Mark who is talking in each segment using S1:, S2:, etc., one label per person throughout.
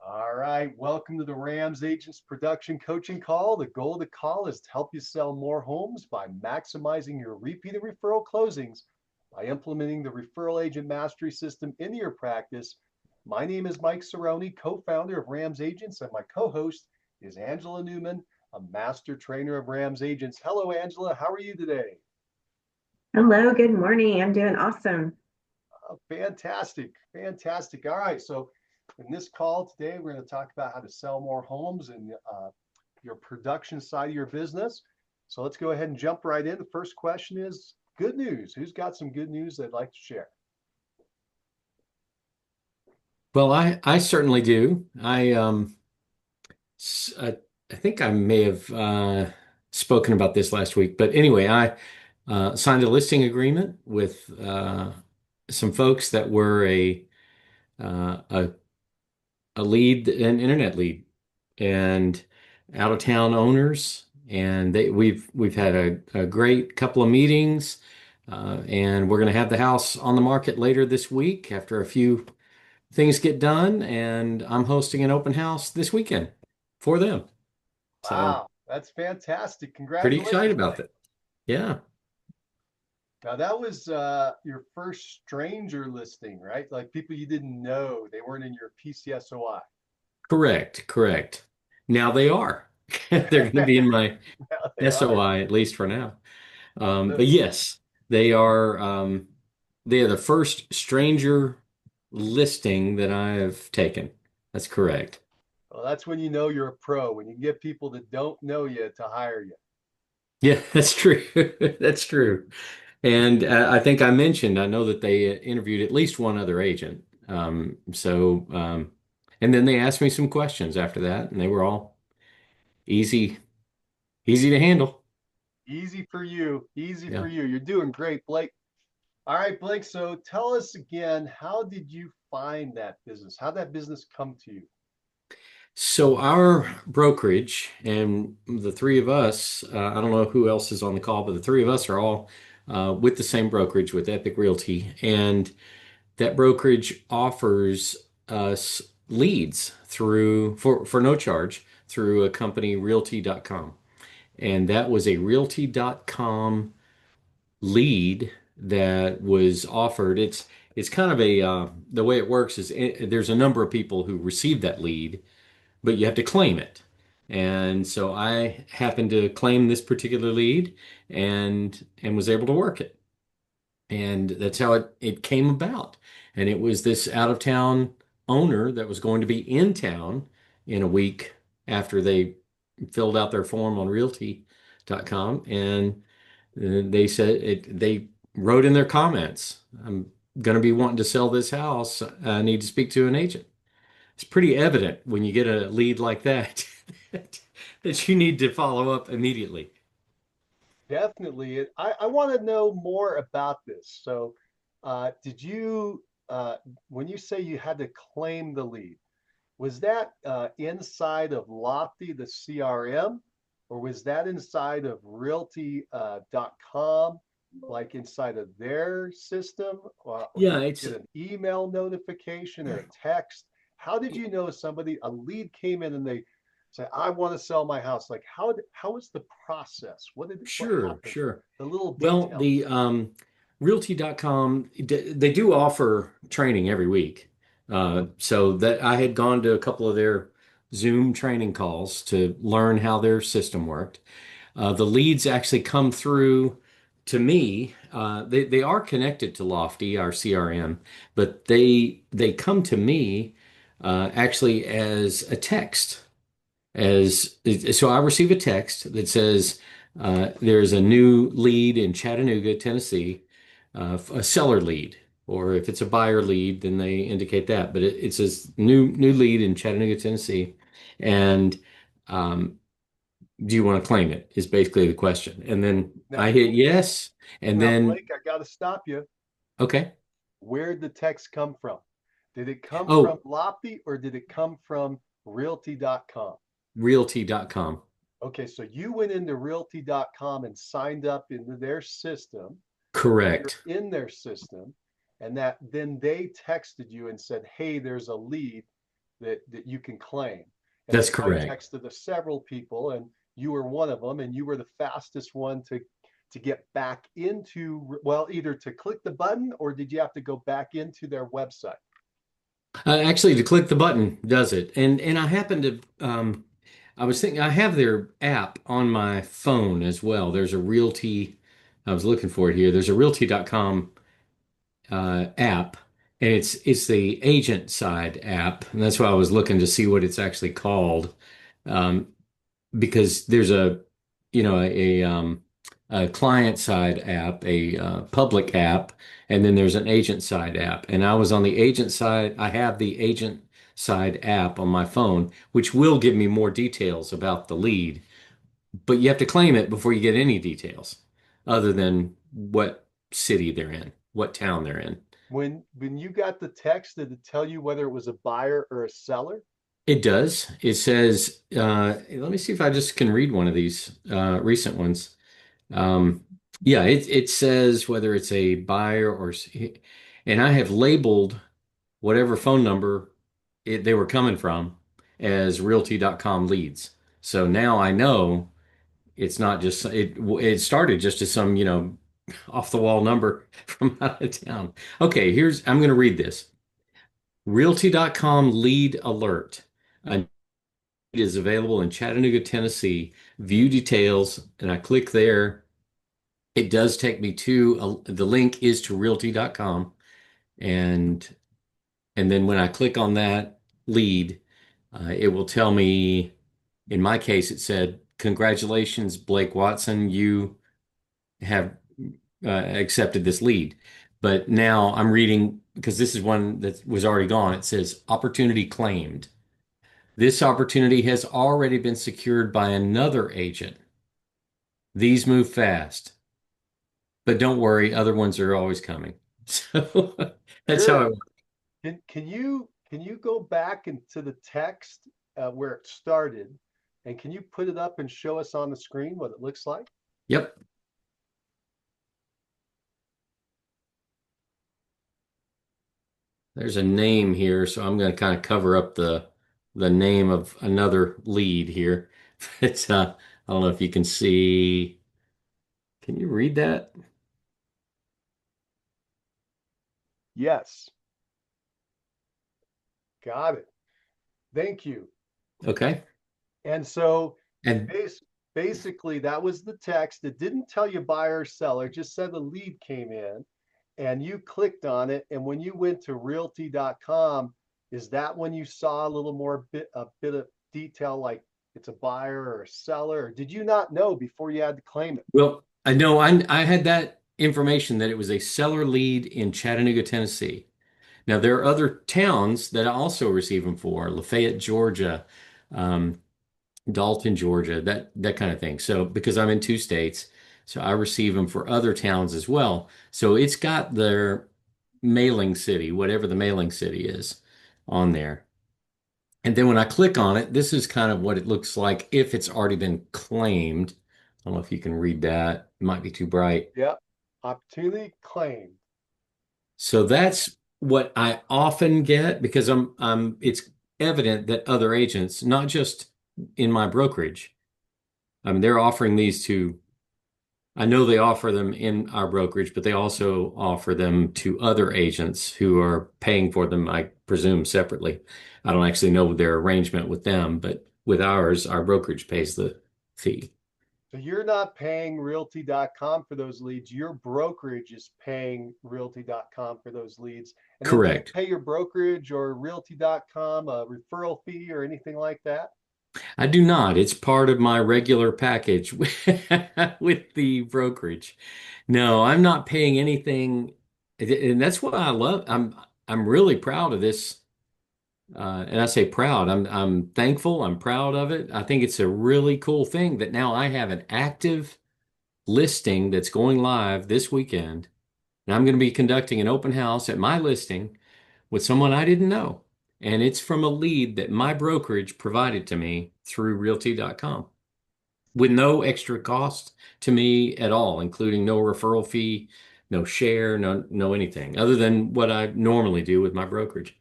S1: All right, welcome to the RAMS Agents Production Coaching Call. The goal of the call is to help you sell more homes by maximizing your repeat and referral closings by implementing the Referral Agent Mastery System into your practice. My name is Mike Cerrone, co-founder of RAMS Agents, and my co-host is Angela Newman, a master trainer of RAMS Agents. Hello, Angela. How are you today?
S2: Hello, good morning. I'm doing awesome.
S1: Fantastic, fantastic. All right, so in this call today, we're going to talk about how to sell more homes and your production side of your business. So let's go ahead and jump right in. The first question is good news. Who's got some good news they'd like to share?
S3: Well, I certainly do. I think I may have spoken about this last week, but anyway, I signed a listing agreement with some folks that were uh, a a lead, an internet lead, and out of town owners, and we've had a great couple of meetings, and we're going to have the house on the market later this week after a few things get done, and I'm hosting an open house this weekend for them. So
S1: Wow, that's fantastic.
S3: pretty excited
S1: Congratulations,
S3: about
S1: Blake.
S3: that. Yeah,
S1: Now that was your first stranger listing, right? Like people you didn't know, they weren't in your PCSOI.
S3: correct. Now they are. They're going to be in my
S1: Now they are.
S3: SOI at least for now. But
S1: Absolutely.
S3: yes, they are. They are the first stranger listing that I have taken. That's correct.
S1: Well, that's when you know you're a pro, when you get people that don't know you to hire you.
S3: Yeah, that's true. That's true. And I think I mentioned, I know that they interviewed at least one other agent. And then they asked me some questions after that, and they were all easy, easy to handle.
S1: Easy for you. Easy for
S3: Yeah.
S1: you. You're doing great, Blake. All right, Blake. So tell us again, how did you find that business? How did that business come to you?
S3: So our brokerage and the three of us, I don't know who else is on the call, but the three of us are all with the same brokerage with Epic Realty. And that brokerage offers us leads for no charge through a company realty.com. And that was a realty.com lead that was offered. It's kind of the way it works is there's a number of people who receive that lead, but you have to claim it. And so I happened to claim this particular lead and was able to work it. And that's how it came about. And it was this out of town owner that was going to be in town in a week after they filled out their form on realty.com. And they said they wrote in their comments, I'm going to be wanting to sell this house. I need to speak to an agent. It's pretty evident when you get a lead like that that you need to follow up immediately.
S1: Definitely. I want to know more about this. So, did you, when you say you had to claim the lead, was that inside of Lofty, the CRM, or was that inside of realty.com, like inside of their system? Or
S3: Yeah,
S1: did
S3: it's
S1: you get an email notification or a text? How did you know a lead came in and they say, I want to sell my house? Like, how was the process? What
S3: sure,
S1: happened?
S3: sure.
S1: The little
S3: Well,
S1: details.
S3: the realty.com, they do offer training every week. So that I had gone to a couple of their Zoom training calls to learn how their system worked. The leads actually come through to me. They are connected to Lofty, our CRM, but they come to me actually as a text. As so, I receive a text that says there's a new lead in Chattanooga, Tennessee, a seller lead, or if it's a buyer lead, then they indicate that. But it says new lead in Chattanooga, Tennessee, and um, do you want to claim it? Is basically the question. And then
S1: Now,
S3: I hit yes, and
S1: now,
S3: then
S1: Blake, I got to stop you.
S3: okay.
S1: Where'd the text come from? Did it come from
S3: Oh,
S1: Lofty or did it come from realty.com?
S3: realty.com.
S1: Okay, so you went into realty.com and signed up into their system, and now you're
S3: Correct.
S1: in their system, and that then they texted you and said, "Hey, there's a lead that you can claim. And
S3: That's
S1: so I
S3: correct.
S1: texted the several people, and you were one of them, and you were the fastest one to get back into, well, either to click the button or did you have to go back into their website?
S3: Actually, to click the button does it. And I happen to I was thinking I have their app on my phone as well. There's a Realty, I was looking for it here. There's a Realty.com app, and it's the agent side app, and that's why I was looking to see what it's actually called. Um, because there's a client side app, a public app, and then there's an agent side app. And I was on the agent side. I have the agent side app on my phone, which will give me more details about the lead, but you have to claim it before you get any details other than what city they're in, what town they're in.
S1: When you got the text, did it tell you whether it was a buyer or a seller?
S3: It does. It says, let me see if I just can read one of these recent ones. Um, yeah, it says whether it's a buyer and I have labeled whatever phone number they were coming from as realty.com leads. So now I know it's not just it started just as some, off the wall number from out of town. Okay, I'm going to read this. Realty.com lead alert. A lead is available in Chattanooga, Tennessee. View details, and I click there. It does take me to the link is to realty.com, and then when I click on that lead, it will tell me, in my case it said, congratulations, Blake Watson, you have accepted this lead. But now I'm reading, because this is one that was already gone. It says opportunity claimed. This opportunity has already been secured by another agent. These move fast. But don't worry, other ones are always coming. So that's how
S1: Sure.
S3: it works.
S1: Can you go back into the text where it started, and can you put it up and show us on the screen what it looks like?
S3: Yep. There's a name here, so I'm going to kind of cover up the name of another lead here. It's I don't know if you can see. Can you read that?
S1: Yes, got it. Thank you.
S3: Okay.
S1: And so
S3: And
S1: bas- basically, that was the text. It didn't tell you buyer or seller, it just said the lead came in and you clicked on it. And when you went to realty.com, is that when you saw a bit of detail like it's a buyer or a seller? Or did you not know before you had to claim it?
S3: well, I know I had that information that it was a seller lead in Chattanooga, Tennessee. Now there are other towns that I also receive them for, Lafayette, Georgia, um, Dalton, Georgia, that kind of thing. So because I'm in two states, so I receive them for other towns as well. So it's got their mailing city, whatever the mailing city is, on there. And then when I click on it, this is kind of what it looks like if it's already been claimed. I don't know if you can read that. It might be too bright.
S1: Yep. Opportunity claim.
S3: So that's what I often get because it's evident that other agents, not just in my brokerage, I mean, they're offering these to, I know they offer them in our brokerage, but they also offer them to other agents who are paying for them, I presume, separately. I don't actually know their arrangement with them, but with ours, our brokerage pays the fee.
S1: So you're not paying realty.com for those leads. Your brokerage is paying realty.com for those leads. And then do you
S3: Correct.
S1: pay your brokerage or realty.com a referral fee or anything like that?
S3: I do not. It's part of my regular package with the brokerage. No, I'm not paying anything, and that's what I love. I'm really proud of this. And I say proud. I'm thankful. I'm proud of it. I think it's a really cool thing that now I have an active listing that's going live this weekend, and I'm going to be conducting an open house at my listing with someone I didn't know. And it's from a lead that my brokerage provided to me through realty.com with no extra cost to me at all, including no referral fee, no share, no anything other than what I normally do with my brokerage.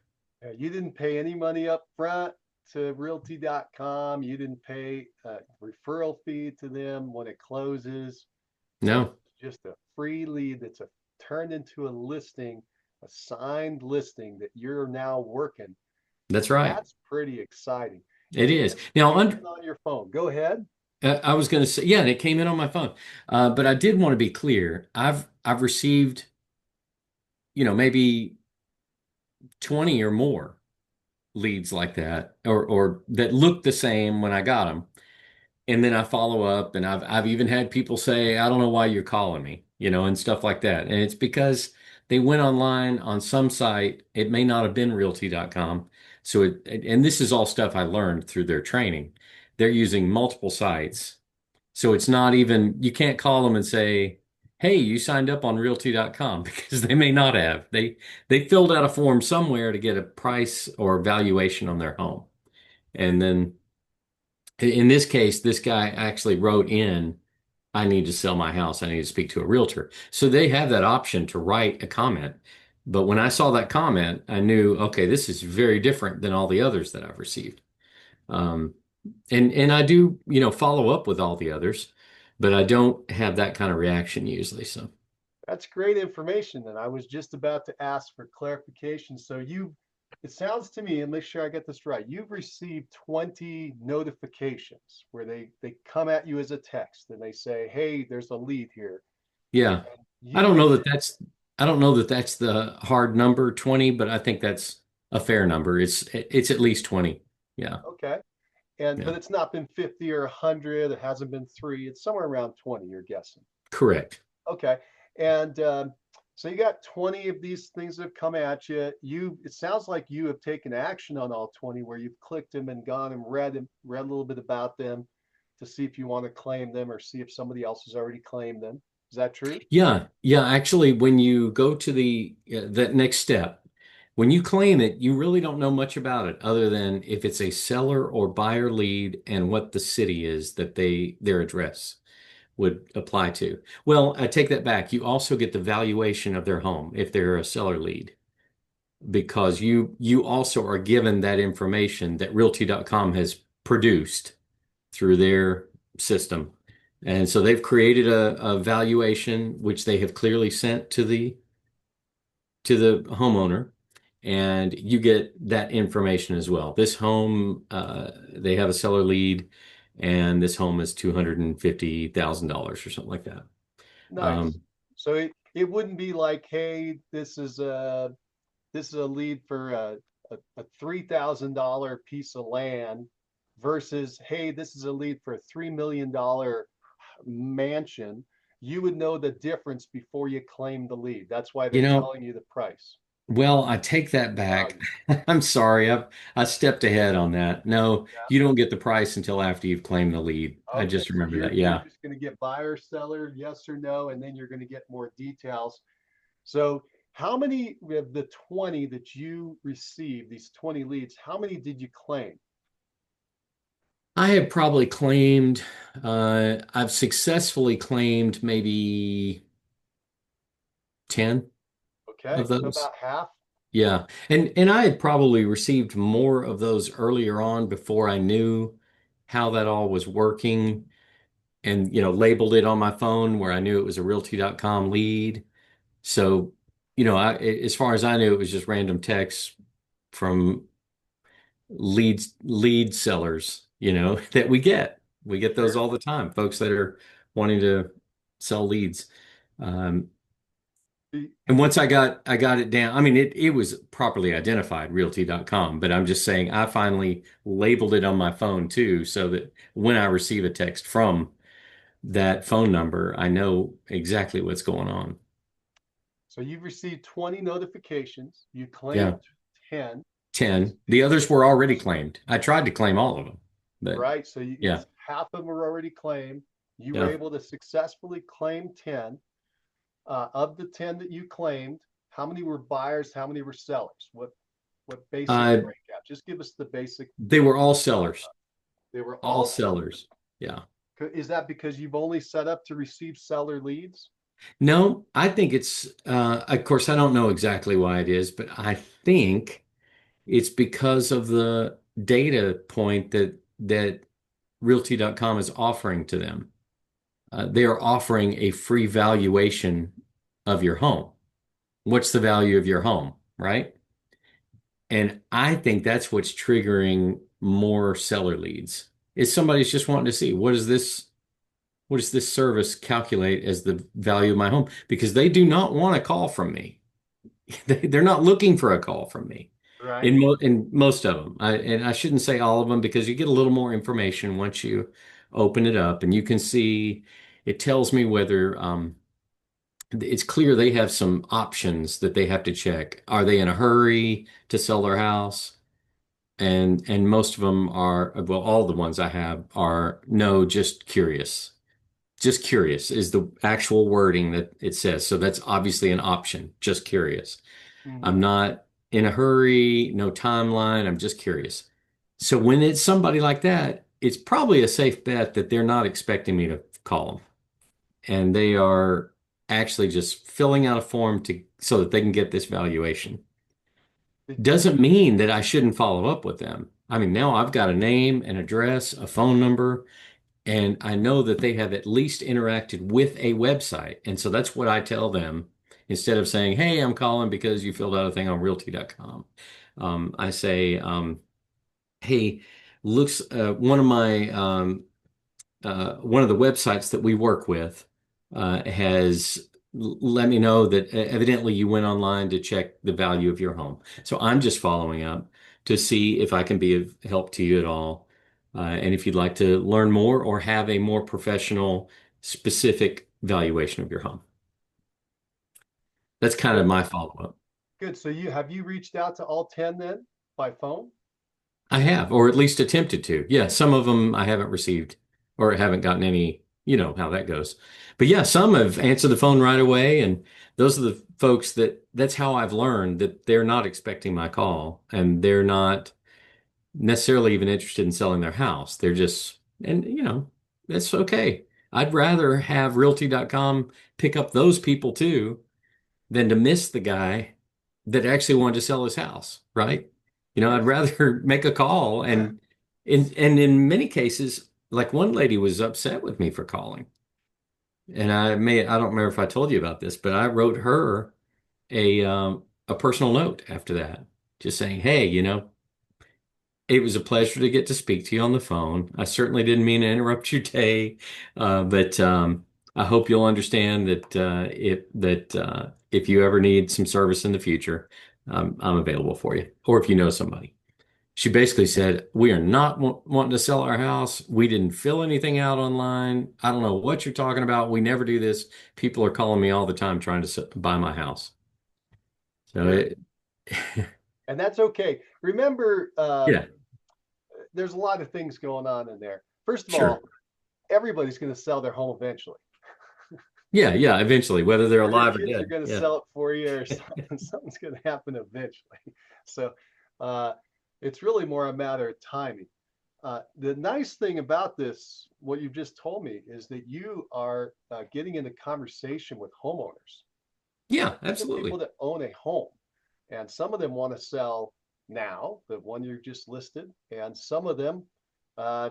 S1: You didn't pay any money up front to realty.com. You didn't pay a referral fee to them when it closes. So
S3: No,
S1: it's just a free lead that's turned into a listing, a signed listing that you're now working.
S3: that's right.
S1: That's pretty exciting.
S3: It
S1: And
S3: is.
S1: it
S3: Now,
S1: came in on your phone. Go ahead.
S3: I was going to say, yeah, and it came in on my phone. But I did want to be clear. I've received, maybe 20 or more leads like that, or that look the same when I got them. And then I follow up, and I've even had people say, I don't know why you're calling me, and stuff like that. And it's because they went online on some site. It may not have been realty.com. So and this is all stuff I learned through their training. They're using multiple sites. So it's not even, you can't call them and say, hey, you signed up on realty.com because they may not have. They filled out a form somewhere to get a price or valuation on their home. And then in this case, this guy actually wrote in, I need to sell my house. I need to speak to a realtor. So they have that option to write a comment. But when I saw that comment, I knew, okay, this is very different than all the others that I've received. Um, and I do, follow up with all the others, but I don't have that kind of reaction usually. So
S1: That's great information. And I was just about to ask for clarification. It sounds to me, and make sure I get this right, you've received 20 notifications where they come at you as a text and they say, hey, there's a lead here.
S3: yeah, I
S1: You
S3: don't know that
S1: received,
S3: that's I don't know that that's the hard number 20, but I think that's a fair number. It's at least 20. Yeah,
S1: okay.
S3: yeah,
S1: But it's not been 50 or 100. It hasn't been three. It's somewhere around 20, you're guessing.
S3: correct.
S1: Okay. And so you got 20 of these things that have come at you. It sounds like you have taken action on all 20 where you've clicked them and gone and read a little bit about them to see if you want to claim them or see if somebody else has already claimed them. Is that true?
S3: Yeah, yeah. Actually, when you go to that next step, when you claim it, you really don't know much about it other than if it's a seller or buyer lead and what the city is that their address would apply to. Well, I take that back. You also get the valuation of their home if they're a seller lead because you also are given that information that realty.com has produced through their system. And so they've created a valuation which they have clearly sent to the homeowner, and you get that information as well. This home, they have a seller lead, and this home is $250,000 or something like that.
S1: Nice.
S3: Um,
S1: So it wouldn't be like, hey, this is a lead for a $3,000 piece of land versus, hey, this is a lead for a $3 million mansion. You would know the difference before you claim the lead. That's why
S3: you
S1: they're
S3: know,
S1: telling you the price,
S3: well, I take that
S1: the
S3: back.
S1: value.
S3: I'm sorry, I stepped ahead on that. No, you
S1: Yeah.
S3: don't get the price until after you've claimed the lead. I
S1: Okay,
S3: just
S1: so
S3: remember that.
S1: you're
S3: Yeah.
S1: just going to get buyer, seller, yes or no, and then you're going to get more details. So how many of the 20 that you received, these 20 leads, how many did you claim?
S3: I have probably claimed, I've successfully claimed maybe 10
S1: Okay,
S3: of
S1: so
S3: those.
S1: about half.
S3: Yeah. And I had probably received more of those earlier on before I knew how that all was working and, labeled it on my phone where I knew it was a realty.com lead. So, as far as I knew, it was just random texts from lead sellers, that we get. We get those
S1: Sure.
S3: all the time, folks that are wanting to sell leads. Um,
S1: The-
S3: and once I got it down, I mean it was properly identified, realty.com, but I'm just saying I finally labeled it on my phone too, so that when I receive a text from that phone number, I know exactly what's going on.
S1: So you've received 20 notifications. You
S3: Yeah,
S1: claimed 10. You
S3: 10. The others were already
S1: successfully,
S3: claimed. I tried to claim all of them, but
S1: right? So
S3: yeah,
S1: it's half of them were already claimed. You were
S3: yeah.
S1: able to successfully claim 10. Of the 10 that you claimed, how many were buyers? How many were sellers? What basic
S3: Uh,
S1: breakout? Just give us the basic.
S3: they were all sellers.
S1: They were
S3: All
S1: all sellers.
S3: sellers. Yeah.
S1: Is that because you've only set up to receive seller leads?
S3: No, I think of course, I don't know exactly why it is, but I think It's because of the data point that Realty.com is offering to them. They are offering a free valuation of your home. What's the value of your home, right? And I think that's what's triggering more seller leads. Is somebody's just wanting to see what does this service calculate as the value of my home? Because they do not want a call from me. They're not looking for a call from me.
S1: Right.
S3: In most of them, and I shouldn't say all of them because you get a little more information once you open it up, and you can see it tells me whether it's clear they have some options that they have to check. Are they in a hurry to sell their house? And most of them are, well, all the ones I have are no, just curious. Just curious is the actual wording that it says. So that's obviously an option, just curious.
S1: Mhm.
S3: I'm not in a hurry, no timeline. I'm just curious. So when it's somebody like that, it's probably a safe bet that they're not expecting me to call them. And they are actually just filling out a form to so that they can get this valuation.
S1: Did-
S3: Doesn't mean that I shouldn't follow up with them. I mean, now I've got a name, an address, a phone number, and I know that they have at least interacted with a website. And so that's what I tell them instead of saying, hey, I'm calling because you filled out a thing on realty.com. I say, hey, looks one of the websites that we work with has let me know that evidently you went online to check the value of your home. So I'm just following up to see if I can be of help to you at all. And if you'd like to learn more or have a more professional, specific valuation of your home. That's kind of
S1: Good.
S3: my follow-up.
S1: Good. So you reached out to all 10 then by phone?
S3: I have, or at least attempted to. Yeah, some of them I haven't received or haven't gotten any, you know how that goes. But yeah, some have answered the phone right away. And those are the folks that's how I've learned that they're not expecting my call and they're not necessarily even interested in selling their house. They're just, and that's okay. I'd rather have realty.com pick up those people too than to miss the guy that actually wanted to sell his house, right? I'd
S1: Yes.
S3: rather make a call and in many cases, like one lady was upset with me for calling. And I don't remember if I told you about this, but I wrote her a personal note after that, just saying, hey, it was a pleasure to get to speak to you on the phone. I certainly didn't mean to interrupt your day, but I hope you'll understand that if you ever need some service in the future, I'm available for you. Or if you know somebody. She basically said, "We are not wanting to sell our house. We didn't fill anything out online. I don't know what you're talking about. We never do this. People are calling me all the time trying to buy my house." So
S1: Sure. And that's okay. Remember,
S3: yeah,
S1: there's a lot of things going on in there. First of all,
S3: sure.
S1: everybody's going to sell their home eventually.
S3: Yeah, yeah. Eventually, whether they're
S1: Or your
S3: alive or
S1: kids are
S3: dead.
S1: going to
S3: Yeah.
S1: sell it for you or something. Something's going to happen eventually. So uh, it's really more a matter of timing. The nice thing about this, what you've just told me, is that you are getting into conversation with homeowners.
S3: Yeah,
S1: These are people
S3: absolutely.
S1: that own a home, and some of them want to sell now, the one you just listed, and some of them uh,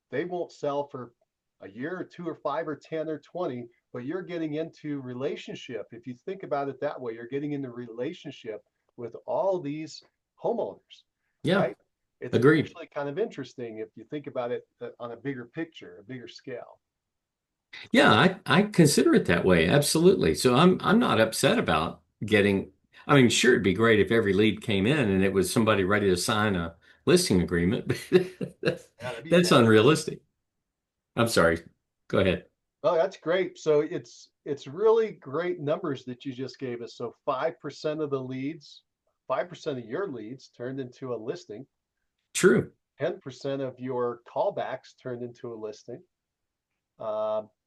S1: they won't sell for a year or two or five or 10 or 20, but you're getting into relationship. If you think about it that way, you're getting into relationship with all these homeowners,
S3: Yeah,
S1: right? It's
S3: agreed.
S1: actually kind of interesting if you think about it on a bigger picture, a bigger scale.
S3: Yeah, I consider it that way. Absolutely. So I'm not upset about getting, I mean, sure, it'd be great if every lead came in and it was somebody ready to sign a listing agreement, but
S1: Yeah, that'd be
S3: that's
S1: fantastic.
S3: unrealistic. I'm sorry. Go ahead.
S1: Oh, that's great. So it's really great numbers that you just gave us. So 5% of the leads, 5% of your leads turned into a listing.
S3: True.
S1: 10% of your callbacks turned into a listing.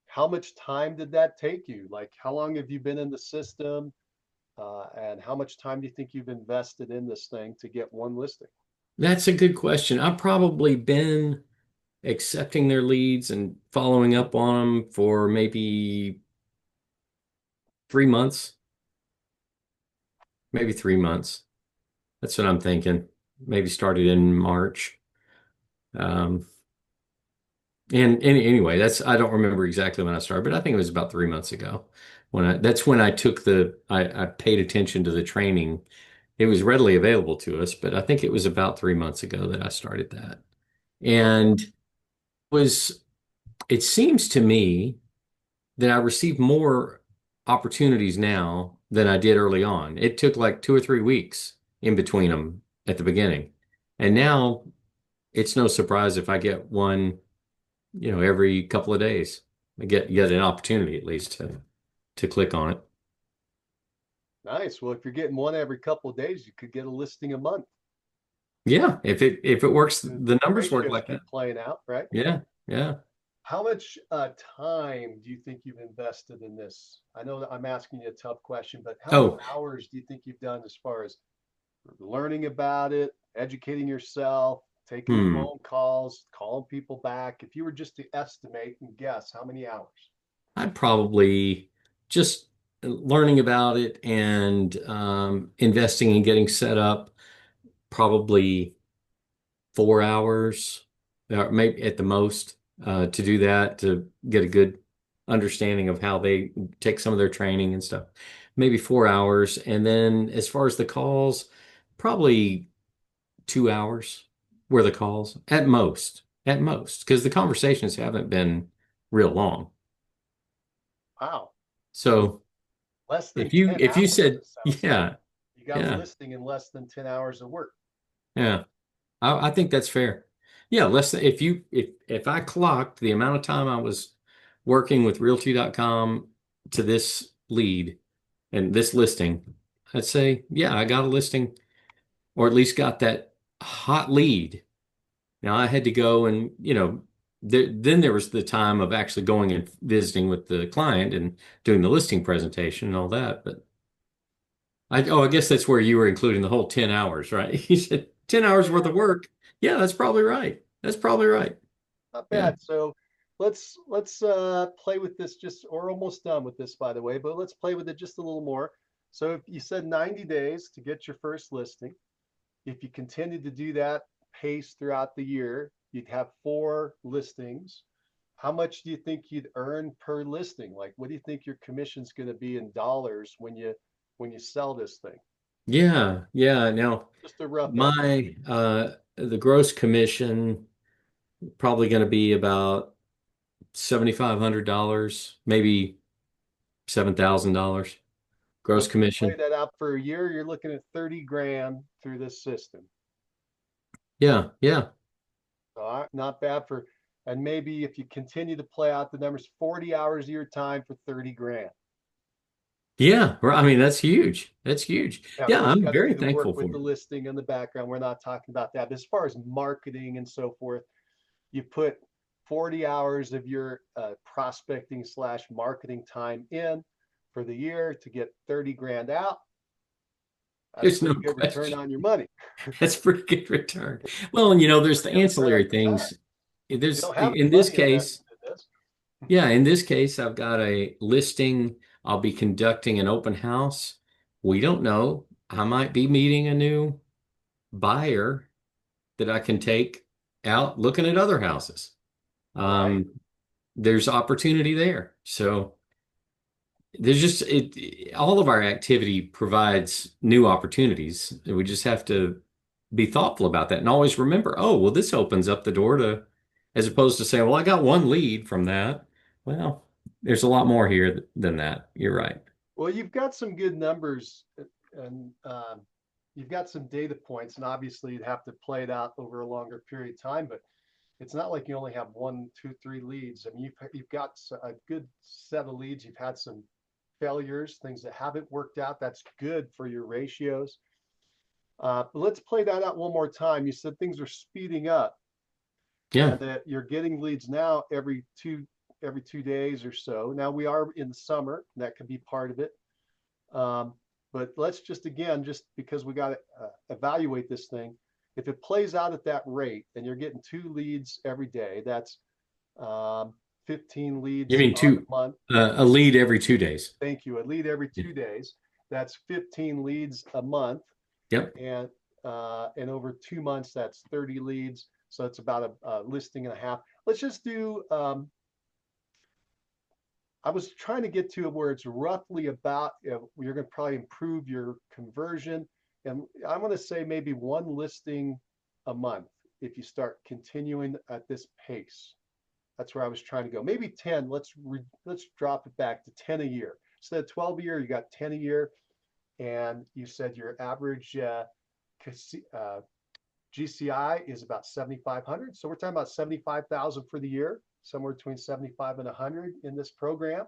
S1: How much time did that take you? Like, how long have you been in the system? And how much time do you think you've invested in this thing to get one listing?
S3: That's a good question. I've probably been accepting their leads and following up on them for maybe 3 months, maybe 3 months. That's what I'm thinking. Maybe started in March. Um, and anyway, I don't remember exactly when I started, but I think it was about 3 months ago that's when I took I paid attention to the training. It was readily available to us, but I think it was about 3 months ago that I started that.
S1: Okay.
S3: And was, it seems to me that I receive more opportunities now than I did early on. It took like 2 or 3 weeks in between them at the beginning. And now it's no surprise if I get one, every couple of days. I get an opportunity at least to click on it.
S1: Nice. Well, if you're getting one every couple of days, you could get a listing a month.
S3: Yeah, if it works, the
S1: The
S3: numbers work
S1: ratios
S3: like that.
S1: keep playing out, right?
S3: Yeah, yeah.
S1: How much time do you think you've invested in this? I know that I'm asking you a tough question, but how many
S3: Oh,
S1: hours do you think you've done as far as learning about it, educating yourself, taking the
S3: hmm.
S1: phone calls, calling people back? If you were just to estimate and guess, how many hours?
S3: I'd probably just learning about it and investing and getting set up, probably 4 hours, maybe at the most, to do that, to get a good understanding of how they take some of their training and stuff. Maybe 4 hours. And then as far as the calls, probably 2 hours were the calls at most, because the conversations haven't been real long.
S1: Wow. So
S3: So
S1: less than
S3: if you
S1: 10
S3: if you
S1: hours,
S3: said,
S1: it sounds like.
S3: yeah,
S1: You got a
S3: yeah,
S1: listing in less than 10 hours of work.
S3: yeah, I think that's fair. Yeah, less than, if I clocked the amount of time I was working with Realty.com to this lead and this listing, I'd say, yeah, I got a listing, or at least got that hot lead. Now I had to go and, then there was the time of actually going and visiting with the client and doing the listing presentation and all that. But I guess that's where you were including the whole 10 hours, right? You said 10 hours worth
S1: Yeah,
S3: of work. Yeah, that's probably right. That's probably right.
S1: not
S3: Yeah.
S1: bad. So let's play with this. Just we're almost done with this, by the way, but let's play with it just a little more. So if you said 90 days to get your first listing, if you continue to do that pace throughout the year, you'd have four listings. How much do you think you'd earn per listing? Like, what do you think your commission's going to be in dollars when you sell this thing?
S3: Yeah. Yeah. Now,
S1: Just a rough estimate.
S3: the gross commission probably going to be about $7,500, maybe $7,000 gross
S1: So if you play
S3: commission.
S1: that out for a year, you're looking at 30 grand through this system.
S3: Yeah. Yeah.
S1: So not bad for, and maybe if you continue to play out the numbers, 40 hours of your time for 30 grand.
S3: Yeah. I mean, that's huge. That's huge.
S1: Now, of
S3: Yeah.
S1: course, you
S3: I'm
S1: got to
S3: very
S1: do the work
S3: thankful
S1: with
S3: for
S1: the
S3: it.
S1: listing in the background. We're not talking about that. But as far as marketing and so forth, you put 40 hours of your prospecting slash marketing time in for the year to get 30 grand out. That's
S3: There's no
S1: pretty good return
S3: question.
S1: on your money.
S3: That's pretty good return. Well, and there's the
S1: Pretty good return on
S3: ancillary
S1: your time.
S3: things.
S1: You
S3: There's,
S1: don't have any
S3: in this
S1: money invested
S3: case,
S1: in this.
S3: yeah, in this case, I've got a listing. I'll be conducting an open house. We don't know. I might be meeting a new buyer that I can take out looking at other houses.
S1: Right.
S3: Um, there's opportunity there. So there's just all of our activity provides new opportunities. We just have to be thoughtful about that and always remember, oh, well, this opens up the door to, as opposed to saying, well, I got one lead from that. Well, there's a lot more here than that. You're right.
S1: Well, you've got some good numbers and you've got some data points, and obviously you'd have to play it out over a longer period of time, but it's not like you only have one, two, three leads. I mean, you've got a good set of leads. You've had some failures, things that haven't worked out. That's good for your ratios. But let's play that out one more time. You said things are speeding up
S3: Yeah.
S1: and that you're getting leads now every 2 days or so. Now we are in the summer, that could be part of it. Um, but let's just again, just because we got to evaluate this thing, if it plays out at that rate and you're getting two leads every day, that's um, 15
S3: You
S1: leads
S3: mean
S1: on a month.
S3: a lead every 2 days?
S1: Thank you. A lead every
S3: Yeah.
S1: 2 days. That's 15 leads a month.
S3: Yep.
S1: And and over 2 months, that's 30 leads. So it's about a listing and a half. Let's just do, I was trying to get to where it's roughly about, you're going to probably improve your conversion. And I'm going to say maybe one listing a month if you start continuing at this pace. That's where I was trying to go. Maybe 10. Let's drop it back to 10 a year. Instead of 12 a year, you got 10 a year. And you said your average GCI is about 7,500. So we're talking about 75,000 for the year, somewhere between 75 and 100 in this program.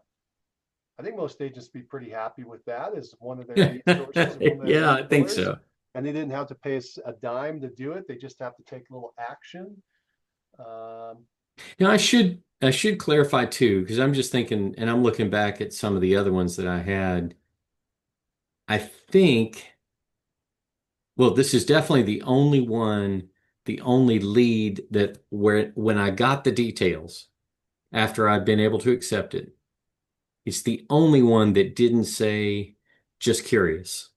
S1: I think most agents be pretty happy with that as one of their lead sources.
S3: Yeah, I think so.
S1: And they didn't have to pay us a dime to do it. They just have to take a little action.
S3: Now I should clarify too, because I'm just thinking, and I'm looking back at some of the other ones that I had. I think, well, this is definitely the only one, the only lead that where when I got the details after I'd been able to accept it, it's the only one that didn't say just curious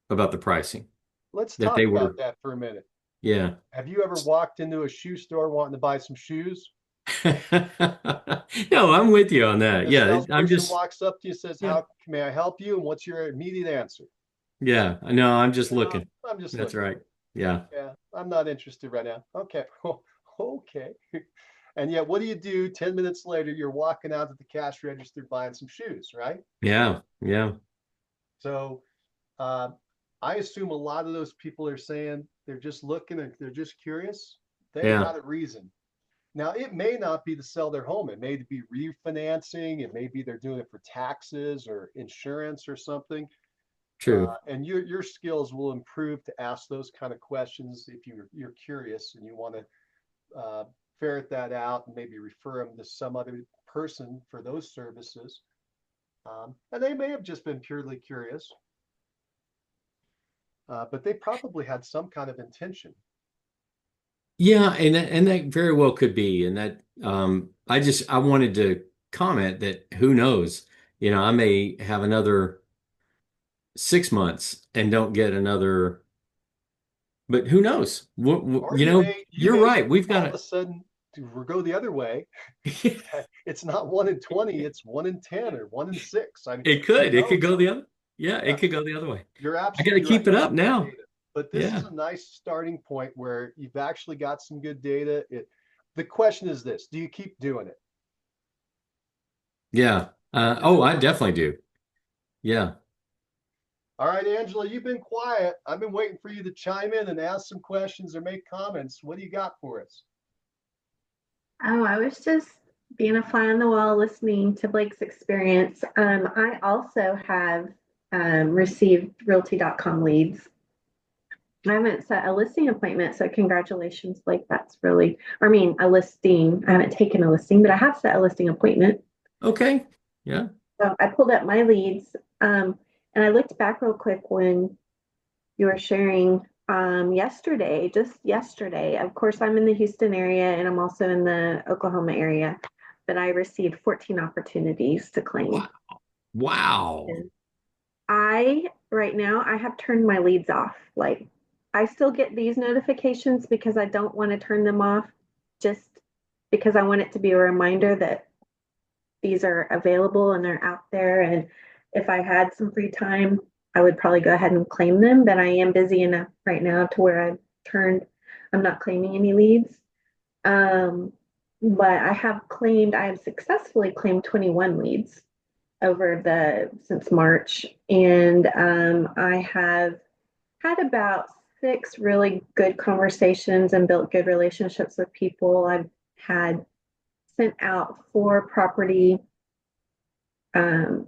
S3: about the pricing.
S1: Let's
S3: That
S1: talk
S3: they
S1: about
S3: were,
S1: that for a minute.
S3: yeah.
S1: Have you ever walked into a shoe store wanting to buy some shoes?
S3: No, I'm with you on that.
S1: The
S3: Yeah, I'm
S1: salesperson
S3: just,
S1: walks up to you, says,
S3: yeah,
S1: "How may I help you?" And what's your immediate answer?
S3: yeah. No, I'm just
S1: "No,
S3: looking.
S1: I'm just
S3: That's
S1: looking.
S3: right. Yeah,
S1: Yeah, I'm not interested right now." Okay. Okay. And yet, what do? 10 minutes later, you're walking out to the cash register buying some shoes, right?
S3: yeah, yeah,
S1: So uh, I assume a lot of those people are saying they're just looking and they're just curious. They
S3: yeah.
S1: got a reason. Now, it may not be to sell their home. It may be refinancing. It may be they're doing it for taxes or insurance or something.
S3: True.
S1: And your skills will improve to ask those kind of questions if you're curious and you want to ferret that out and maybe refer them to some other person for those services. And they may have just been purely curious, but they probably had some kind of intention.
S3: Yeah, and that very well could be. And that I wanted to comment that who knows, I may have another 6 months and don't get another, but who knows?
S1: Or you
S3: You're
S1: may
S3: right. We've
S1: all
S3: got
S1: of a sudden go the other way.
S3: to.
S1: It's not 1 in 20, it's 1 in 10 or 1 in 6. I mean,
S3: It
S1: who
S3: could. It could
S1: knows?
S3: go the other. Yeah,
S1: Yeah,
S3: it could go the other way.
S1: you're
S3: I got to
S1: absolutely right.
S3: keep it
S1: You
S3: up
S1: have good
S3: now.
S1: data. But this is
S3: Yeah.
S1: a nice starting point where you've actually got some good data. The question is this, do you keep doing it?
S3: Yeah.
S1: Is
S3: Oh,
S1: it
S3: I
S1: worth it?
S3: definitely do. Yeah.
S1: All right, Angela, you've been quiet. I've been waiting for you to chime in and ask some questions or make comments. What do you got for us?
S2: Oh, I was just being a fly on the wall listening to Blake's experience. I also have received realty.com leads. I haven't set a listing appointment, so congratulations, Blake. That's really, I mean, a listing. I haven't taken a listing, but I have set a listing appointment.
S3: Okay. Yeah.
S2: So I pulled up my leads, and I looked back real quick when you were sharing yesterday, just yesterday. Of course, I'm in the Houston area and I'm also in the Oklahoma area, but I received 14 opportunities to claim.
S3: Wow. Wow.
S2: And right now, I have turned my leads off. Like, I still get these notifications because I don't want to turn them off, just because I want it to be a reminder that these are available and they're out there. And if I had some free time, I would probably go ahead and claim them. But I am busy enough right now to where I'm not claiming any leads. But I have successfully claimed 21 leads since March. And I have had about 6 really good conversations and built good relationships with people. I've had sent out 4 property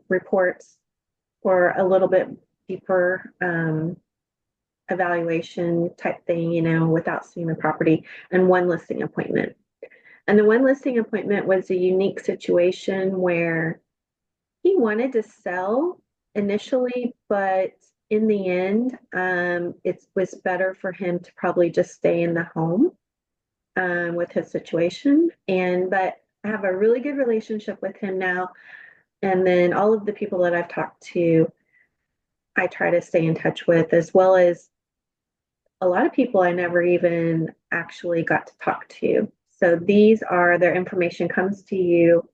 S2: reports for a little bit deeper evaluation type thing, without seeing the property, and 1 listing appointment. And the 1 listing appointment was a unique situation where he wanted to sell initially, but in the end, it was better for him to probably just stay in the home with his situation. But I have a really good relationship with him now. And then all of the people that I've talked to, I try to stay in touch with, as well as a lot of people I never even actually got to talk to. So these are their information comes to you.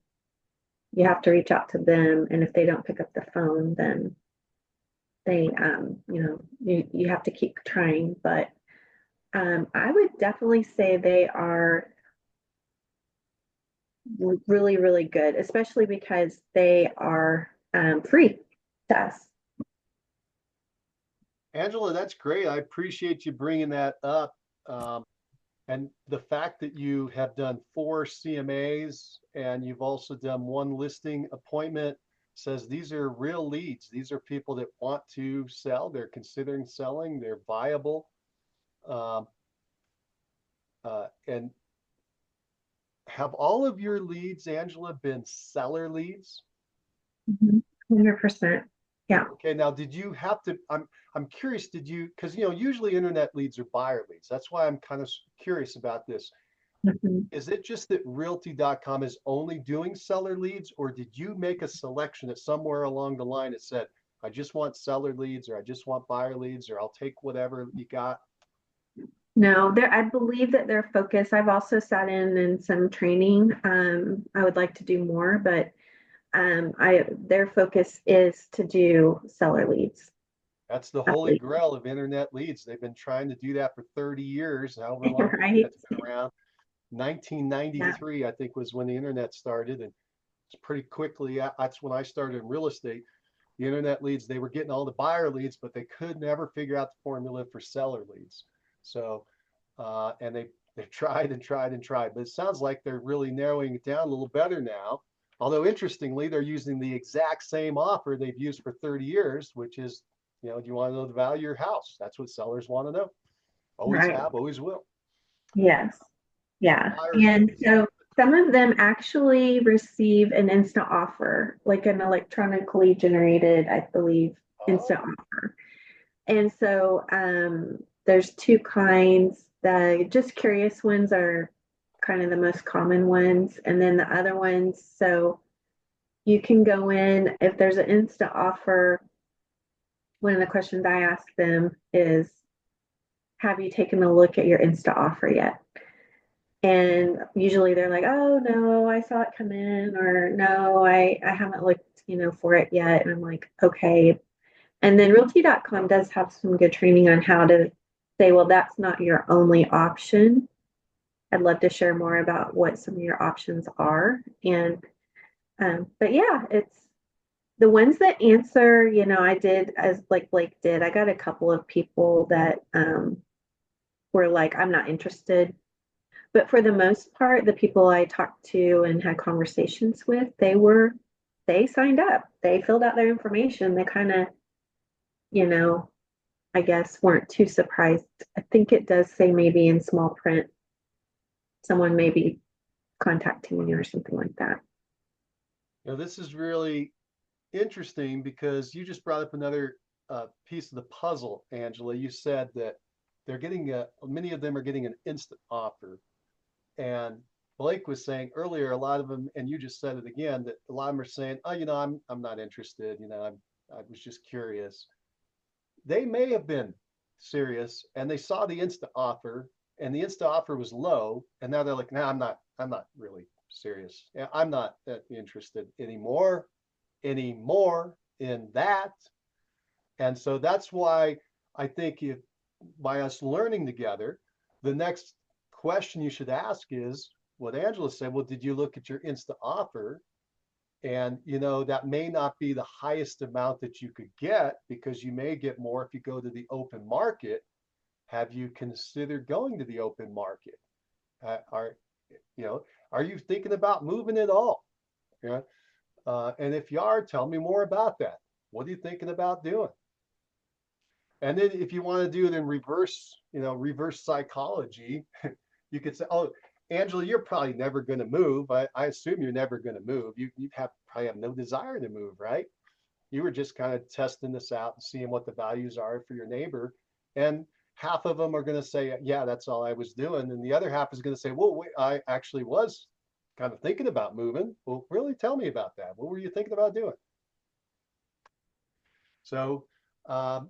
S2: You have to reach out to them, and if they don't pick up the phone, then they, you have to keep trying. But I would definitely say they are really, really good, especially because they are free to us.
S1: Angela, that's great. I appreciate you bringing that up. Um, and the fact that you have done 4 CMAs and you've also done 1 listing appointment says these are real leads. These are people that want to sell. They're considering selling. They're viable. Um, and have all of your leads, Angela, been seller leads?
S2: 100%. Yeah.
S1: Okay, now did you have to, I'm curious, did you, because usually internet leads are buyer leads. That's why I'm kind of curious about this.
S2: Mhm.
S1: Is it just that realty.com is only doing seller leads, or did you make a selection that somewhere along the line it said, I just want seller leads, or I just want buyer leads, or I'll take whatever you got?
S2: No, I believe that their focus, I've also sat in some training. I would like to do more, but their focus is to do seller leads.
S1: That's the
S2: At
S1: holy
S2: least,
S1: grail of internet leads. They've been trying to do that for 30 years, however long the
S2: right?
S1: internet's been around.
S2: Yeah,
S1: 1993, I think, was when the internet started. And it's pretty quickly, that's when I started in real estate. The internet leads, they were getting all the buyer leads, but they could never figure out the formula for seller leads. So, and they've tried and tried and tried, but it sounds like they're really narrowing it down a little better now. Although interestingly, they're using the exact same offer they've used for 30 years, which is, do you want to know the value of your house? That's what sellers want to know. Always
S2: right.
S1: have, always will.
S2: Yes. Yeah.
S1: Buyers
S2: And
S1: don't.
S2: so some of them actually receive an instant offer, like an electronically generated, I believe, instant
S1: Oh,
S2: offer. And so there's two kinds. The just curious ones are kind of the most common ones. And then the other ones, so you can go in, if there's an instant offer, one of the questions I ask them is, have you taken a look at your instant offer yet? And usually they're like, oh no, I saw it come in, or no, I haven't looked, for it yet. And I'm like, okay. And then realty.com does have some good training on how to say, well, that's not your only option. I'd love to share more about what some of your options are. And but yeah, it's the ones that answer, I did as like Blake did, I got a couple of people that were like, I'm not interested. But for the most part, the people I talked to and had conversations with, they signed up. They filled out their information. They kind of, you know, I guess weren't too surprised. I think it does say maybe in small print, someone may be contacting you or something like that.
S1: this is really interesting because you just brought up another piece of the puzzle, Angela. You said that many of them are getting an instant offer. And Blake was saying earlier, a lot of them, and you just said it again, that a lot of them are saying, oh, I'm not interested. I was just curious. They may have been serious and they saw the insta offer and the insta offer was low. And now they're like, no, I'm not really serious. Yeah, I'm not that interested anymore in that. And so that's why I think if by us learning together, the next question you should ask is what Angela said. Well, did you look at your insta offer? And that may not be the highest amount that you could get because you may get more if you go to the open market. Have you considered going to the open market? Are you know are you thinking about moving at all? Yeah. And if you are, tell me more about that. What are you thinking about doing? And then if you want to do it in reverse psychology, you could say, oh, Angela, you're probably never going to move. I assume you're never going to move. You probably have no desire to move, right? You were just kind of testing this out and seeing what the values are for your neighbor. And half of them are going to say, yeah, that's all I was doing. And the other half is going to say, well, wait, I actually was kind of thinking about moving. Well, really tell me about that. What were you thinking about doing? So um,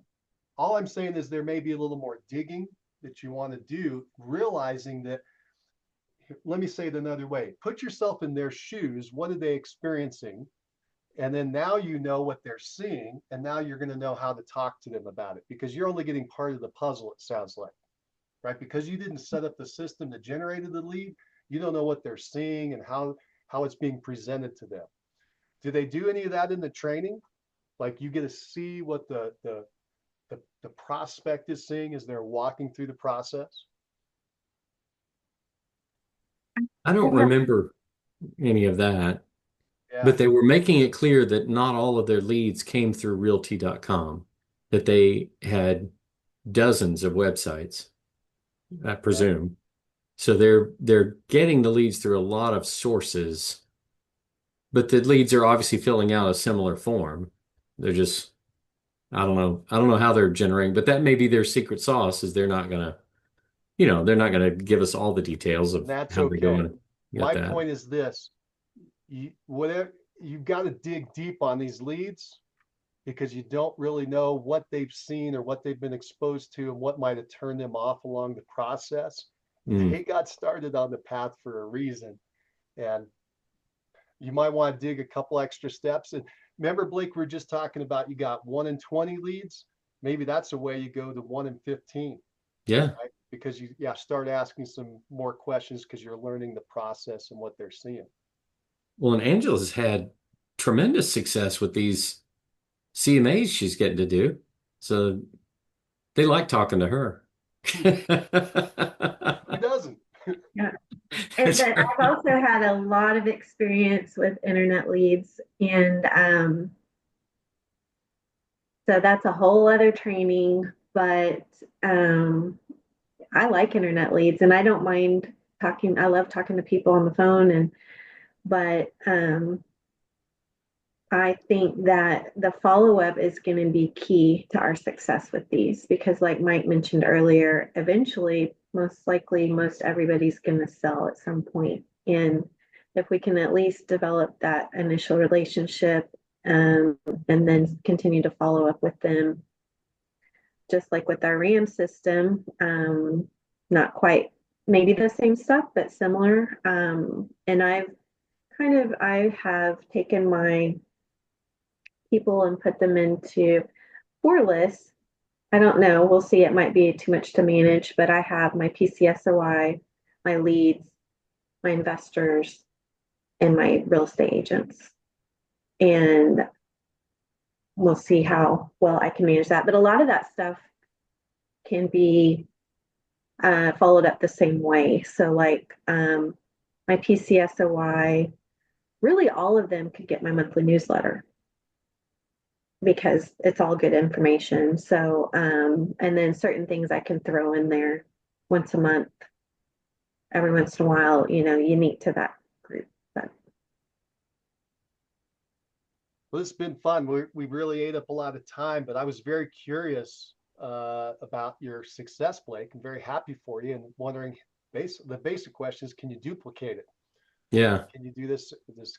S1: all I'm saying is there may be a little more digging that you want to do, realizing that, let me say it another way, put yourself in their shoes. What are they experiencing? And then now you know what they're seeing, and now you're going to know how to talk to them about it, because you're only getting part of the puzzle, it sounds like, right? Because you didn't set up the system that generated the lead, you don't know what they're seeing and how it's being presented to them. Do they do any of that in the training? Like, you get to see what the prospect is seeing as they're walking through the process?
S3: I don't remember any of that,
S1: Yeah.
S3: but they were making it clear that not all of their leads came through realty.com, that they had dozens of websites, I
S1: Yeah.
S3: presume. So they're getting the leads through a lot of sources, but the leads are obviously filling out a similar form. They're just, I don't know. I don't know how they're generating, but that may be their secret sauce is they're not gonna, they're not gonna give us all the details
S1: And
S3: of
S1: that's
S3: how they're
S1: okay.
S3: going. Got
S1: My
S3: that.
S1: point is this: whatever, you've got to dig deep on these leads, because you don't really know what they've seen or what they've been exposed to and what might have turned them off along the process.
S3: Mm.
S1: They got started on the path for a reason, and you might want to dig a couple extra steps. And remember, Blake, we are just talking about, you got 1 in 20 leads. Maybe that's a way you go to 1 in 15,
S3: Yeah.
S1: right? Because you, yeah, start asking some more questions because you're learning the process and what they're seeing.
S3: Well, and Angela's had tremendous success with these CMAs she's getting to do. So they like talking to her.
S1: Who doesn't?
S2: Yeah. And
S3: That's
S2: then
S3: right.
S2: I've also had a lot of experience with internet leads, and so that's a whole other training. But um, I like internet leads, and I don't mind talking. I love talking to people on the phone, and but I think that the follow up is going to be key to our success with these, because, like Mike mentioned earlier, eventually, most likely, most everybody's going to sell at some point. And if we can at least develop that initial relationship, and then continue to follow up with them, just like with our RAM system, not quite maybe the same stuff, but similar. And I have taken my people and put them into 4 lists. I don't know. We'll see. It might be too much to manage, but I have my PCSOI, my leads, my investors, and my real estate agents. And we'll see how well I can manage that. But a lot of that stuff can be followed up the same way. So, like my PCSOI, really all of them could get my monthly newsletter, because it's all good information. So, and then certain things I can throw in there once a month, every once in a while, unique to that group. But
S1: Well, it's been fun. We really ate up a lot of time, but I was very curious about your success, Blake. I'm very happy for you, and wondering, the basic question is, can you duplicate it?
S3: Yeah.
S1: Can you do this?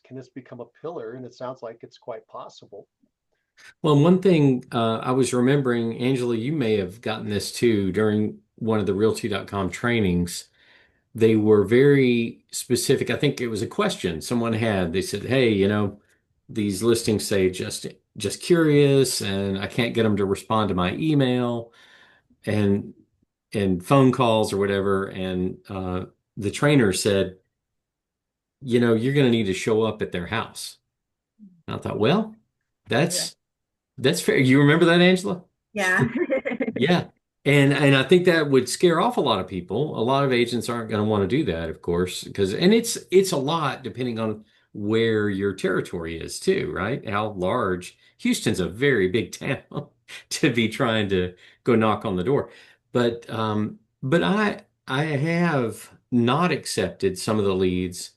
S1: Can this become a pillar? And it sounds like it's quite possible.
S3: Well, one thing I was remembering, Angela, you may have gotten this too during one of the realty.com trainings. They were very specific. I think it was a question someone had. They said, "Hey, these listings say just curious, and I can't get them to respond to my email and phone calls or whatever." And the trainer said, "You're going to need to show up at their house." And I thought, well,
S2: yeah.
S3: that's fair. You remember that, Angela?
S2: Yeah.
S3: Yeah. And I think that would scare off a lot of people. A lot of agents aren't going to want to do that, of course, because and it's a lot depending on where your territory is too, right? How large. Houston's a very big town to be trying to go knock on the door. But I have not accepted some of the leads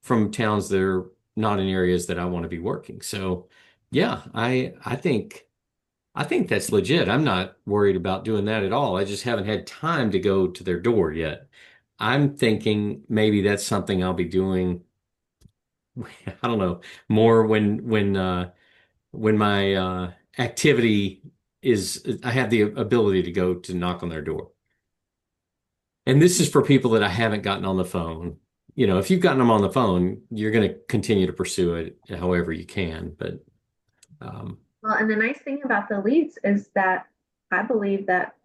S3: from towns that are not in areas that I want to be working. So yeah, I think that's legit. I'm not worried about doing that at all. I just haven't had time to go to their door yet. I'm thinking maybe that's something I'll be doing, I don't know, more when my activity is I have the ability to go to knock on their door. And this is for people that I haven't gotten on the phone. You know, if you've gotten them on the phone, you're going to continue to pursue it however you can. But um,
S2: Well, and the nice thing about the leads is that I believe that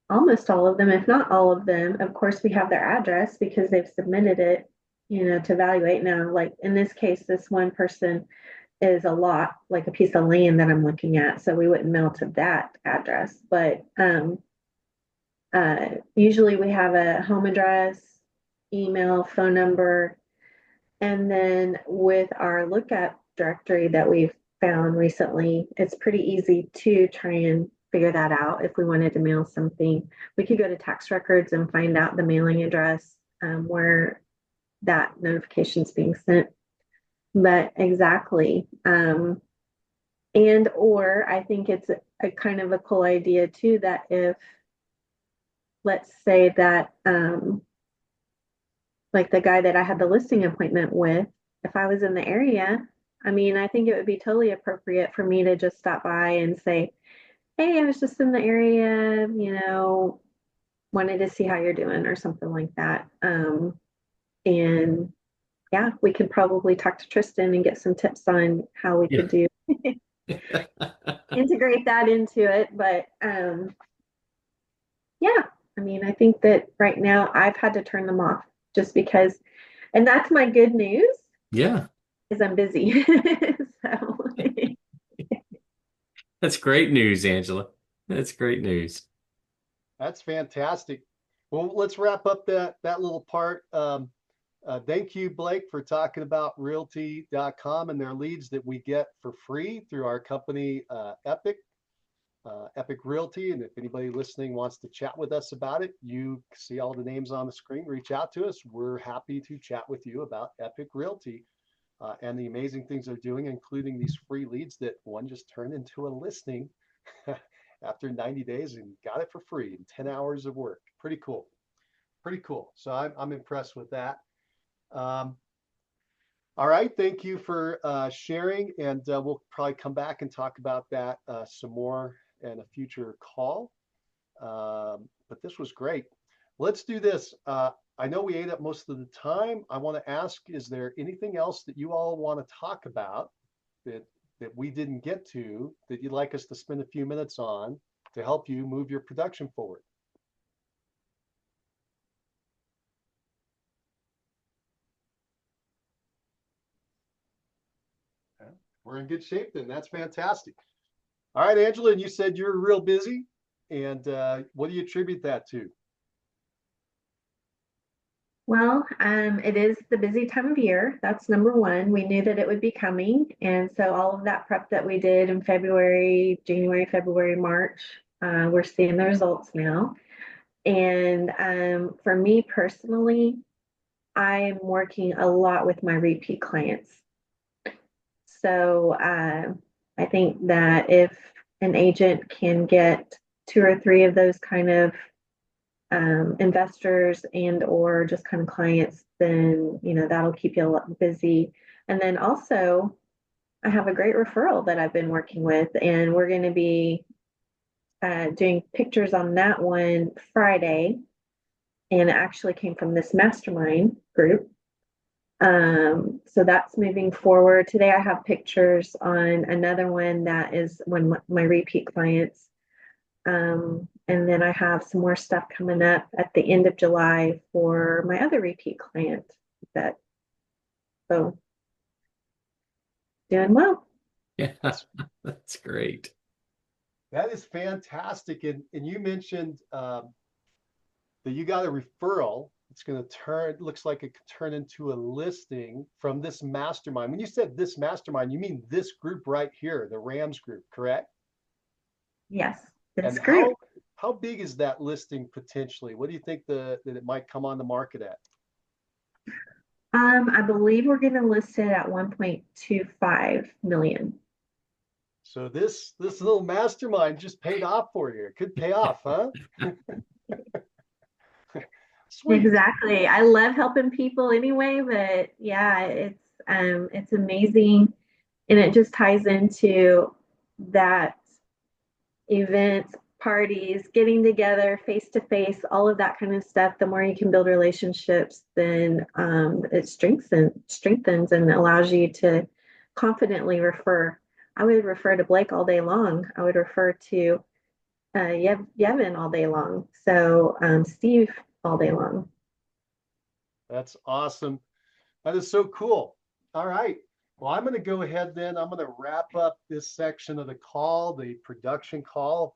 S2: almost all of them, if not all of them, of course, we have their address because they've submitted it, to evaluate now. Like in this case, this one person is a lot, like a piece of land that I'm looking at. So we wouldn't mail to that address. But usually we have a home address, email, phone number, and then with our lookup directory that we've found recently, it's pretty easy to try and figure that out. If we wanted to mail something, we could go to tax records and find out the mailing address where that notification is being sent. But exactly. And or I think it's a kind of a cool idea too that if, let's say that like the guy that I had the listing appointment with, if I was in the area, I mean, I think it would be totally appropriate for me to just stop by and say, hey, I was just in the area, wanted to see how you're doing or something like that. And yeah, we could probably talk to Tristan and get some tips on how we
S3: yeah.
S2: could do integrate that into it. But yeah, I mean, I think that right now I've had to turn them off just because, and that's my good news
S3: Yeah.
S2: is I'm busy. So
S3: That's great news, Angela. That's great news.
S1: That's fantastic. Well, let's wrap up that little part. Thank you, Blake, for talking about realty.com and their leads that we get for free through our company, Epic Realty. And if anybody listening wants to chat with us about it, you see all the names on the screen, reach out to us. We're happy to chat with you about Epic Realty and the amazing things they're doing, including these free leads that one just turned into a listing after 90 days and got it for free in 10 hours of work. Pretty cool. Pretty cool. So I'm impressed with that. All right. Thank you for sharing. And we'll probably come back and talk about that some more in a future call. But this was great. Let's do this. I know we ate up most of the time. I want to ask, is there anything else that you all want to talk about that we didn't get to that you'd like us to spend a few minutes on to help you move your production forward? Okay. We're in good shape then. That's fantastic. All right, Angela, and you said you're real busy. And what do you attribute that to?
S2: well, it is the busy time of year. That's number one. We knew that it would be coming. And so all of that prep that we did in February, January, February, March, we're seeing the results now. And for me personally, I'm working a lot with my repeat clients. So I think that if an agent can get two or three of those kind of investors and or just kind of clients, then that'll keep you a lot busy. And then also, I have a great referral that I've been working with, and we're going to be doing pictures on that one Friday, and it actually came from this mastermind group. So that's moving forward. Today I have pictures on another one that is one of my repeat clients. And then I have some more stuff coming up at the end of July for my other repeat client that, so doing well.
S3: Yeah, that's great.
S1: That is fantastic. And you mentioned that you got a referral. It's going to turn, looks like it could turn into a listing from this mastermind. When you said this mastermind, you mean this group right here, the RAMS group, correct?
S2: Yes,
S1: And
S2: it's great.
S1: how big is that listing potentially? What do you think that it might come on the market at?
S2: I believe we're going to list it at 1.25 million.
S1: So this little mastermind just paid off for you. It could pay off, huh? Sweet.
S2: Exactly. I love helping people anyway, but yeah, it's amazing, and it just ties into that events parties, getting together face to face, all of that kind of stuff. The more you can build relationships, then it strengthens and allows you to confidently refer. I would refer to Blake all day long. I would refer to Yevon all day long. So Steve all day long.
S1: That's awesome. That is so cool. All right. Well, I'm going to go ahead then. I'm going to wrap up this section of the call, the production call.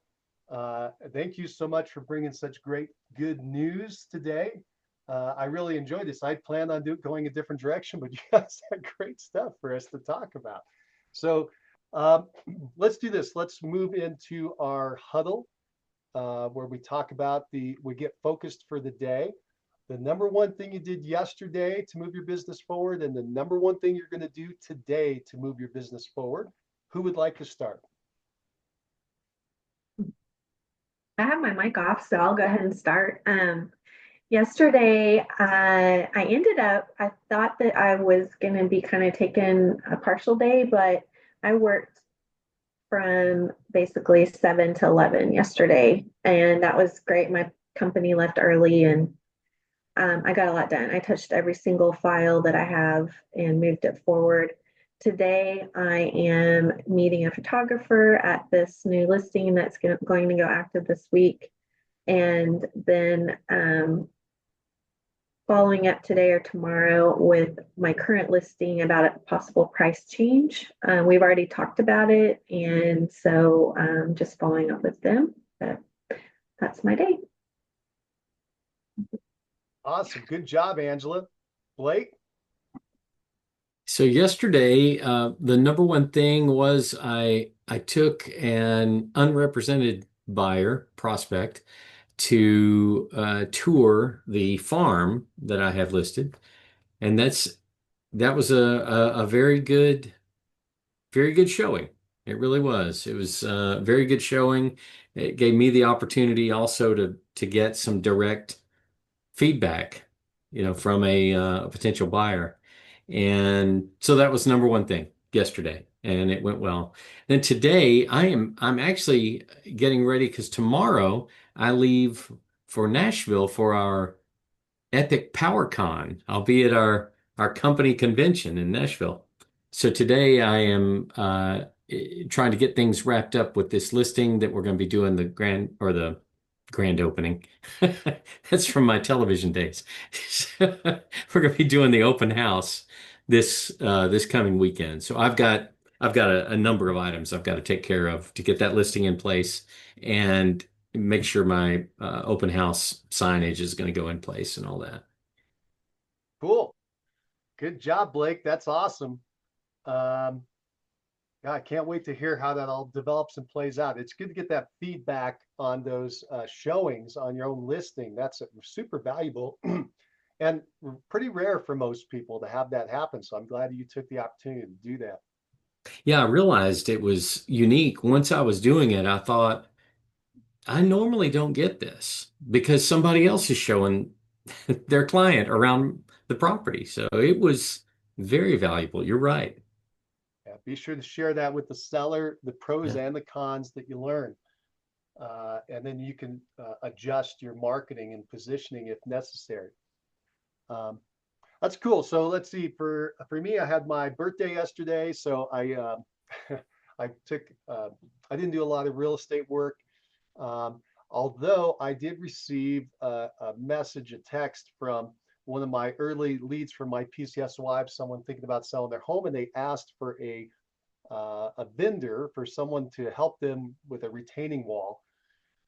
S1: Thank you so much for bringing such good news today. I really enjoyed this. I planned on going a different direction, but you guys had great stuff for us to talk about. So let's do this. Let's move into our huddle where we talk about we get focused for the day. The number one thing you did yesterday to move your business forward, and the number one thing you're going to do today to move your business forward. Who would like to start?
S2: I have my mic off, so I'll go ahead and start. Yesterday, I thought that I was going to be kind of taking a partial day, but I worked from basically 7 to 11 yesterday, and that was great. My company left early, and I got a lot done. I touched every single file that I have and moved it forward. Today, I am meeting a photographer at this new listing that's going to go active this week. And then following up today or tomorrow with my current listing about a possible price change. We've already talked about it. And so just following up with them. But that's my day.
S1: Awesome. Good job, Angela. Blake?
S3: So yesterday, the number one thing was I took an unrepresented buyer prospect to tour the farm that I have listed, and that was a very good showing. It really was. It was a very good showing. It gave me the opportunity also to get some direct feedback, from a potential buyer. And so that was number one thing yesterday, and it went well. Then today I'm actually getting ready because tomorrow I leave for Nashville for our Epic PowerCon. I'll be at our company convention in Nashville. So today I am trying to get things wrapped up with this listing that we're going to be doing the grand opening. That's from my television days. We're going to be doing the open house this coming weekend. So I've got a number of items I've got to take care of to get that listing in place and make sure my open house signage is going to go in place and all that.
S1: Cool. Good job, Blake. That's awesome. Yeah, I can't wait to hear how that all develops and plays out. It's good to get that feedback on those showings on your own listing. That's super valuable and pretty rare for most people to have that happen. So I'm glad you took the opportunity to do that.
S3: Yeah, I realized it was unique. Once I was doing it, I thought, I normally don't get this because somebody else is showing their client around the property. So it was very valuable. You're right.
S1: Yeah, be sure to share that with the seller, the pros
S3: Yeah.
S1: and the cons that you learn. And then you can adjust your marketing and positioning if necessary. That's cool. So let's see. For me, I had my birthday yesterday, so I took I didn't do a lot of real estate work. Although I did receive a message, a text from one of my early leads from my PCS wives, someone thinking about selling their home, and they asked for a vendor, for someone to help them with a retaining wall.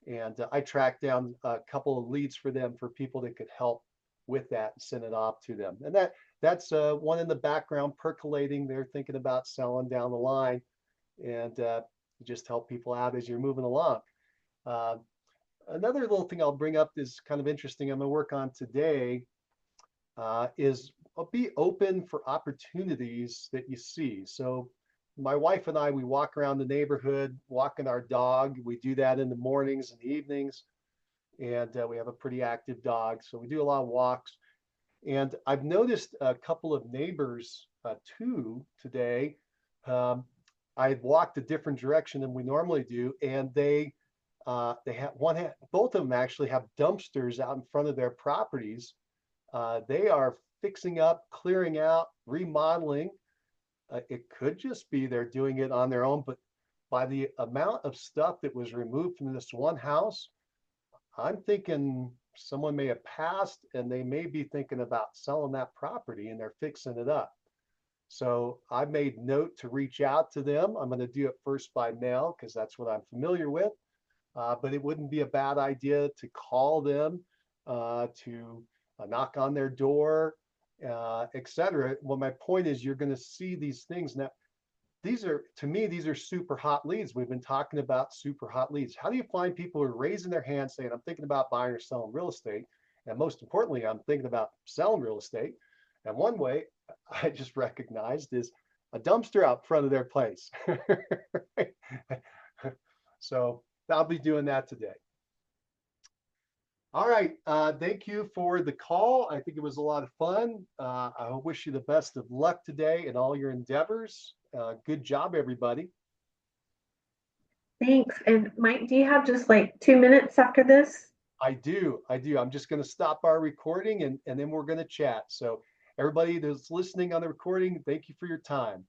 S1: And I tracked down a couple of leads for them, for people that could help with that and send it off to them. And that's one in the background percolating. They're thinking about selling down the line, and just help people out as you're moving along. Another little thing I'll bring up is kind of interesting. I'm going to work on today is be open for opportunities that you see. So my wife and I, we walk around the neighborhood, walking our dog. We do that in the mornings and the evenings. And we have a pretty active dog. So we do a lot of walks. And I've noticed a couple of neighbors too today. I walked a different direction than we normally do. And they They have both of them actually have dumpsters out in front of their properties. They are fixing up, clearing out, remodeling. It could just be they're doing it on their own, but by the amount of stuff that was removed from this one house, I'm thinking someone may have passed and they may be thinking about selling that property and they're fixing it up. So I made note to reach out to them. I'm going to do it first by mail because that's what I'm familiar with. But it wouldn't be a bad idea to call them, to knock on their door, etc. Well, my point is you're going to see these things now. These are, to me, these are super hot leads. We've been talking about super hot leads. How do you find people who are raising their hands saying, I'm thinking about buying or selling real estate? And most importantly, I'm thinking about selling real estate. And one way I just recognized is a dumpster out front of their place. So I'll be doing that today. All right. Thank you for the call. I think it was a lot of fun. I wish you the best of luck today in all your endeavors. Good job, everybody.
S2: Thanks. And Mike, do you have just like 2 minutes after this?
S1: I do. I'm just going to stop our recording and then we're going to chat. So everybody that's listening on the recording, thank you for your time.